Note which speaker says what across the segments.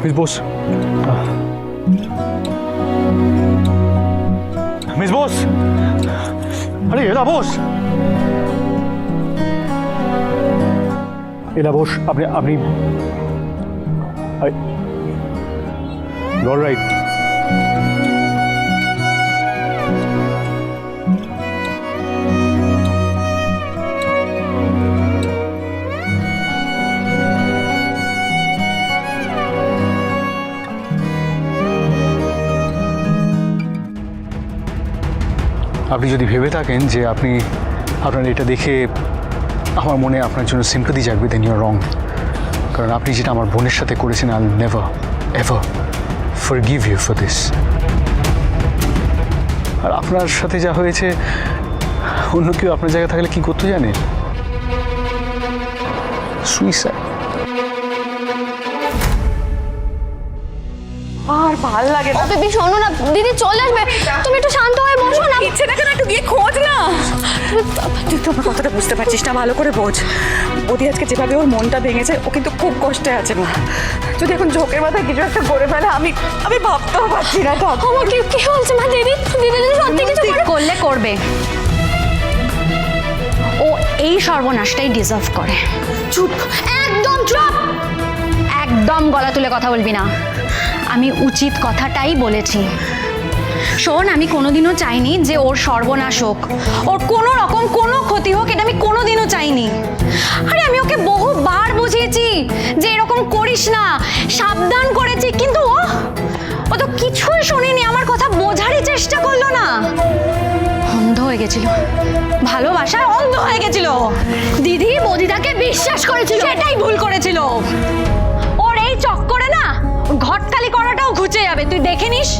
Speaker 1: Miss Bose, miss Bose, আরে এলা বোস, এলা বোস, আপনি অল রাইট? আপনি যদি ভেবে থাকেন যে আপনার এটা দেখে আমার মনে আপনার জন্য সিম্পাথি জাগবে, দেন ইউ আর রং। কারণ আপনি যেটা আমার বোনের সাথে করেছেন, I will never ever forgive you for this. আর আপনার সাথে যা হয়েছে, অন্য কেউ আপনার জায়গায় থাকলে কি করতে জানে? সুইসাইড।
Speaker 2: আর ভাল লাগে না।
Speaker 3: বেবি শোনো না, দিদি চলে আসবে, তুমি একটু শান্ত হয়ে বসো না।
Speaker 2: ইচ্ছে দেখে না, একটু গিয়ে খোঁজ না। তুই তো আমার কথাটা বুঝতে পারছিস না, ভালো করে বোঝ। বৌদি আজকে যেভাবে ওর মনটা ভেঙেছে, ও কিন্তু খুব কষ্টে আছে মা। যদি এখন ঝোঁকের মাথায় কিছু একটা করে ফেলে, আমি ভাবতেও পারছি না।
Speaker 3: আমার কি বলছে মা? দিদি যদি সত্যি কিছু করলে করবে, ও এই সর্বনাশটাই ডিজার্ভ করে। চুপ, একদম চুপ, একদম গলা তুলে কথা বলবি না। আমি উচিত কথাটাই বলেছি। শোন, আমি কোনোদিনও চাইনি যে ওর সর্বনাশ হোক, ওর কোনো রকম কোনো ক্ষতি হোক, এটা আমি কোনোদিনও চাইনি। আরে আমি ওকে বহুবার বুঝিয়েছি যে এরকম করিস না, সাবধান করেছি, কিন্তু ও তো কিছুই শোনেনি, আমার কথা বোঝারই চেষ্টা করলো না। অন্ধ হয়ে গেছিল, ভালোবাসায় অন্ধ হয়ে গেছিল। দিদি বৌদিদাকে বিশ্বাস করেছিল, সেটাই ভুল করেছিল। ওর এই চক্করে না ঘটকালি করাটাও ঘুচে যাবে, তুই দেখে নিস।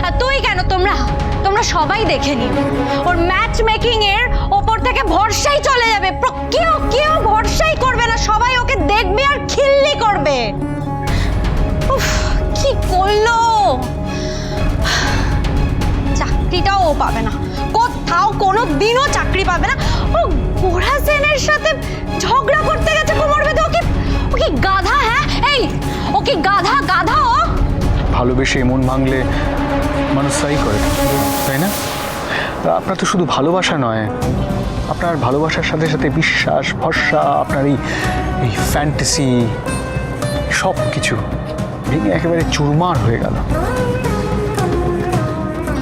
Speaker 3: আর তুই কেন, তোমরা সবাই দেখে নি। ওর ম্যাচ মেকিং এর ওপর থেকে ভরসাই চলে যাবে, কেউ ভরসাই করবে না, সবাই ওকে দেখবে আর খিল্লি করবে। উফ, কি করলো! চাকরিটাও ও পাবে না, কোথাও কোনো দিনও চাকরি পাবে না। ও গোরা সেনের সাথে ঝগড়া করতে গেছে কোমর বেঁধে। ও কি গাধা? হ্যাঁ, এই ও কি গাধা? ও
Speaker 1: ভালোবেসে মন ভাঙলে মানুষ তাই করে, তাই না? আপনার তো শুধু ভালোবাসা নয়, আপনার ভালোবাসার সাথে সাথে বিশ্বাস, ভরসা, আপনার এই ফ্যান্টাসি, সব কিছু ভেঙে একেবারে চুরমার হয়ে গেল।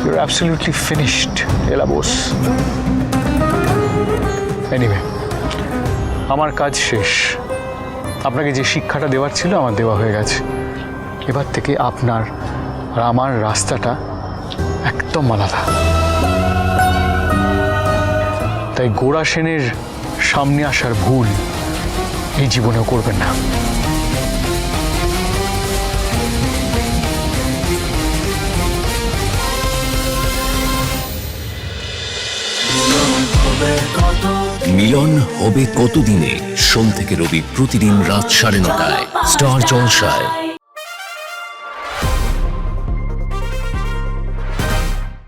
Speaker 1: You're absolutely finished, এলা বোস। এনিওয়ে, আমার কাজ শেষ। আপনাকে যে শিক্ষাটা দেওয়ার ছিল, আমার দেওয়া হয়ে গেছে। এবার থেকে আপনার আর আমার রাস্তাটা একদম আলাদা। তাই গোরা সেনের সামনে আসার ভুল এই জীবনেও করবেন না।
Speaker 4: মিলন হবে কতদিনে? সোম থেকে রবি প্রতিদিন রাত 9:30টায় স্টার জলসায়।